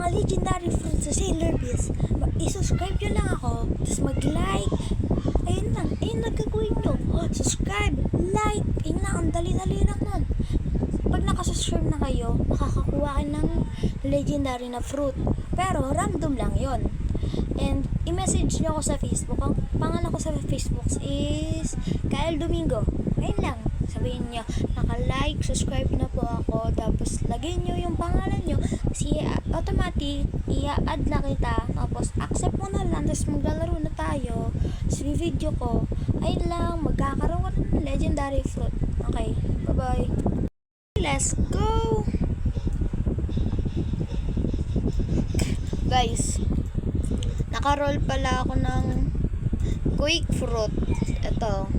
legendary fruit sa Sailor Bees, i-subscribe nyo lang ako, tapos mag-like. Ayun lang, ayun lang gagawin nyo. Subscribe, like, ayun lang, ang dali-dali lang nun. Pag nakasubscribe na kayo, makakakuha kayo ng legendary na fruit. Pero random lang yon. And i-message nyo ako sa Facebook. Ang pangalan ko sa Facebook is Kyle Domingo. Ayun lang. Sabihin nyo, naka-like, subscribe na po ako. Tapos lagyan nyo yung pangalan nyo. Kasi automatic, i-add na kita. Tapos accept mo na lang. Tapos maglalaro na tayo. Tapos video ko. Ayun lang, magkakaroon ka ng legendary fruit. Okay, bye-bye. Let's go! Guys, naka-roll pala ako ng quick fruit. Ito.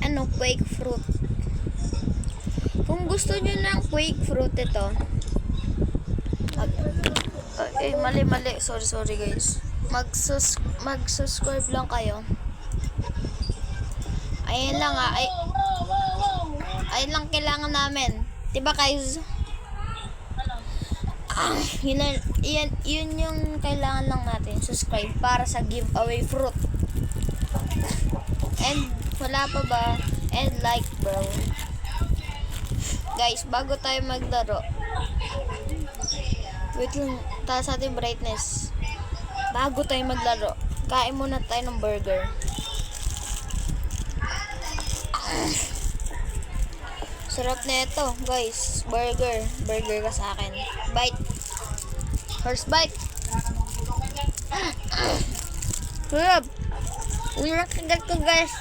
Ano, quick fruit. Kung gusto nyo ng quick fruit ito. Mali. Sorry guys. Mag-subscribe lang kayo. Ayun lang ayun lang kailangan namin. Diba guys? Yun yung kailangan lang natin. Subscribe para sa giveaway fruit. And wala pa ba? And like, bro. Guys, bago tayo maglaro. Wait lang, taas natin brightness. Bago tayo maglaro, kain muna tayo ng burger. Sarap na ito, guys. Burger ka sa akin. Bite. First bite. Sarap. Unang kagat ko, guys.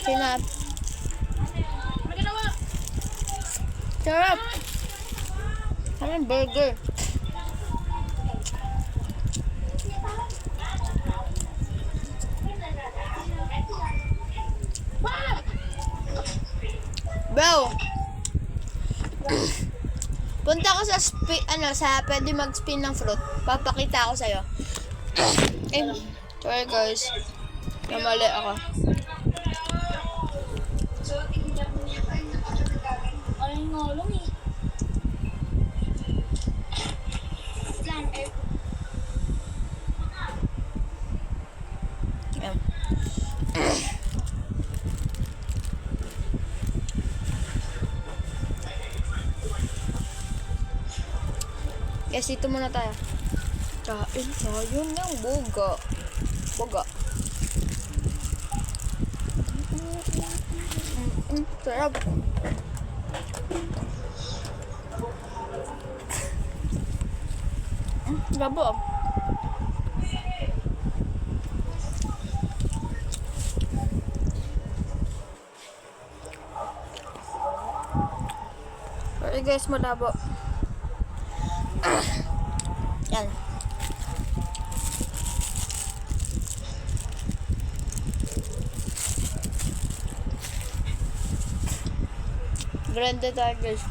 Sinap. Sarap. Parang burger. Bro. Punta ako sa pwede mag-spin ng fruit. Papakita ako sa'yo. Sorry guys. Namali ako. Ay, ngolong eh. Guys, dito muna tayo. Kain tayo ng boga. Sarap. Gabo. Sorry guys, malabo. Yan. Grande tayo guys.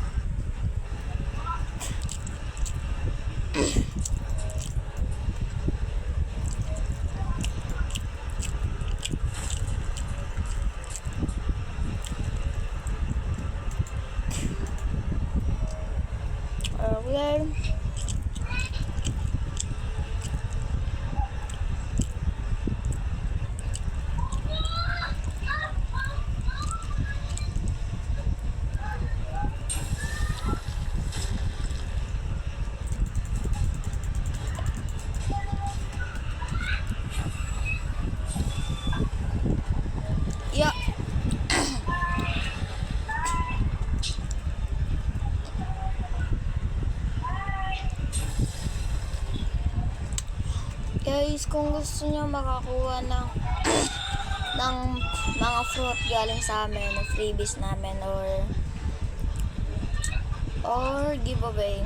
Okay. Yeah. Guys, kung gusto niyo makakuha ng mga fruit galing sa amin, ng freebies namin or giveaway,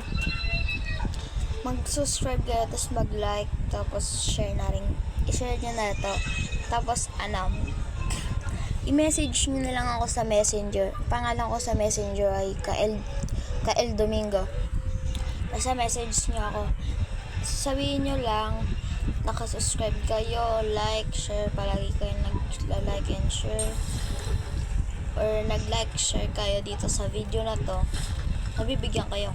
mag-subscribe kayo, tapos mag-like, tapos i-share nyo na ito. Tapos i-message nyo na lang ako sa messenger. Pangalan ko sa messenger ay Kyle Domingo. Basta message nyo ako. Sabihin nyo lang, nakasubscribe kayo, like, share, palagi kayo nag-like and share. Or nag-like, share kayo dito sa video na to. Nabibigyan kayo.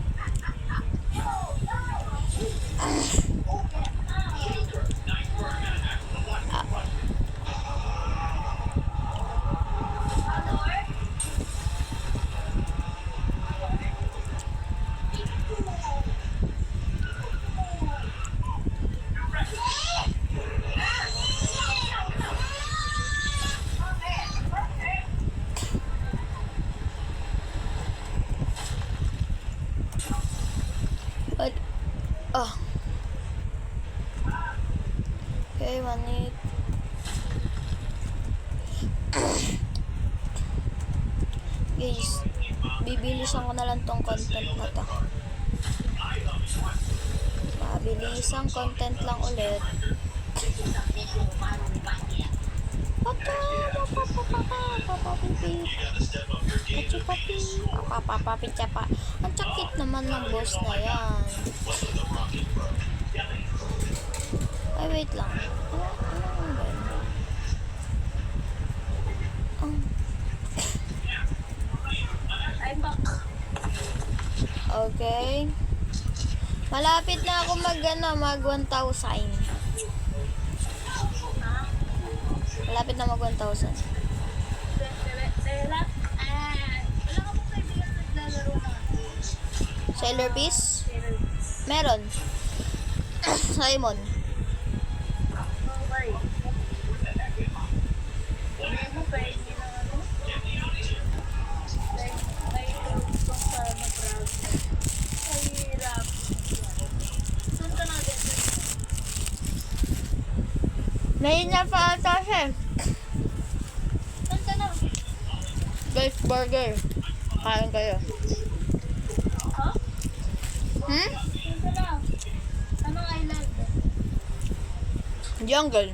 Oh. Okay, manit. Guys, bibilisan ko na lang tong content na to. Mabilisang content lang ulit. Ang sakit naman ng boss na yan. Ay, wait lang. Ano ba yun? I'm back. Okay. Malapit na ako mag 1,000. Malapit na mag 1,000. Wala ka bang kaibigan na naglalaro na? Sailor Beast? Meron. Simon. Okay. Hindi mo pa hindi na ano? May gusto pa mag-browse. Ay, hirap. Saan ka na din? Ngayon na pa ata siya. Saan ka na? Guys, burger. Kain kayo. Ha? Hmm? Saan ka na? Anong island? Jungle.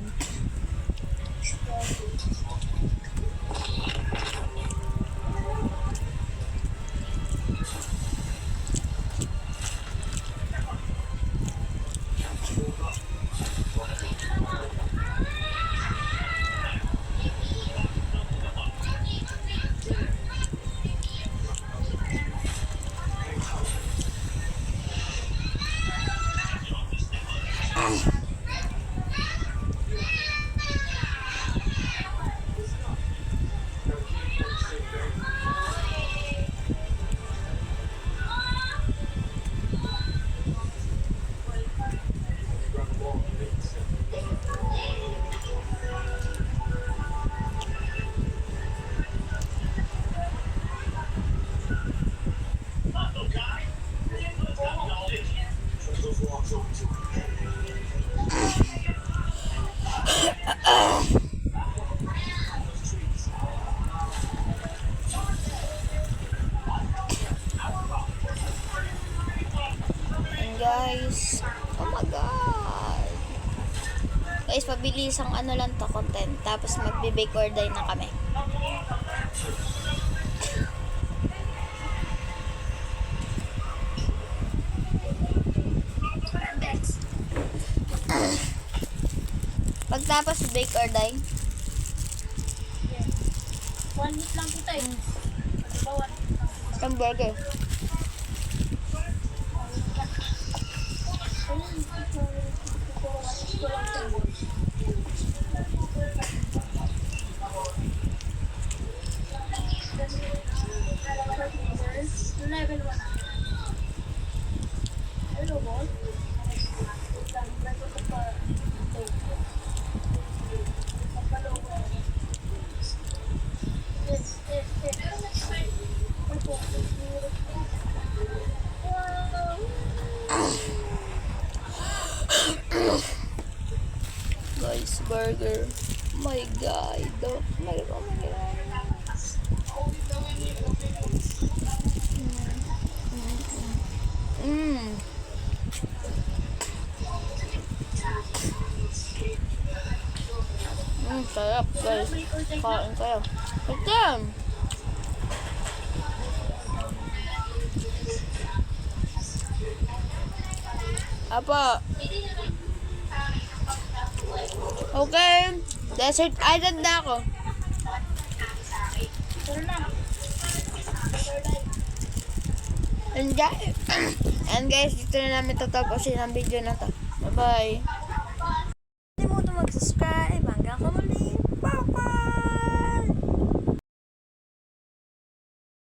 And guys, oh my god. Guys, pabilis ang ano lang to content. Tapos magbe-bake or die na kami. Pagtapos bake or die, 1 week lang kita eh. Ano ba 1 week lang? ang burger. Level 1 na. Hello, boss. Guys, burger. My god. Oh my god. Mmm. Sarap guys. Kain kayo. Ito. Apa? Okay. Desert island na ako. And guys, dito na namin tatapusin ang video na to. Bye-bye. Hindi mo ito mag-subscribe hanggang